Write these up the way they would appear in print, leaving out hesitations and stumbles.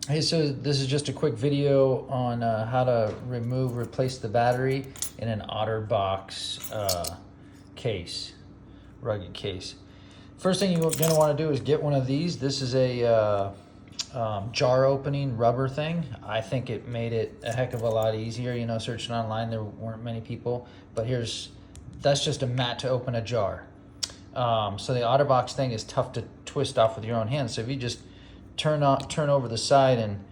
Hey, so this is just a quick video on how to replace the battery in an OtterBox case, rugged case. First thing you're gonna wanna do is get one of these. This is a jar opening rubber thing. I think it made it a heck of a lot easier. You know, searching online, there weren't many people, but that's just a mat to open a jar. So the OtterBox thing is tough to twist off with your own hands. So if you just turn over the side and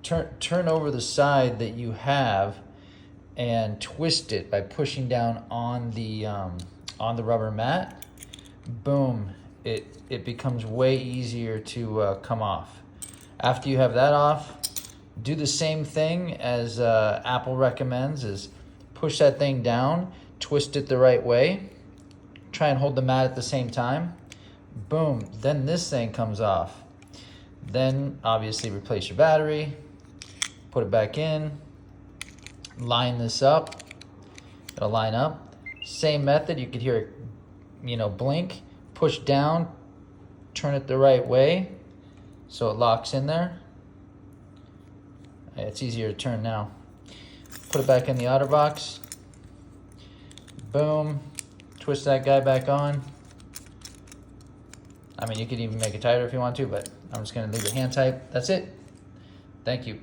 turn over the side that you have and twist it by pushing down on the rubber mat, boom, it becomes way easier to come off. After you have that off, do the same thing as Apple recommends, is push that thing down, twist it the right way, try and hold the mat at the same time, boom, then this thing comes off. Then obviously replace your battery, put it back in, line this up, it'll line up. Same method, you could hear it, you know, blink, push down, turn it the right way so it locks in there. It's easier to turn now. Put it back in the OtterBox, boom, twist that guy back on. I mean, you could even make it tighter if you want to, but I'm just gonna leave it hand tight. That's it. Thank you.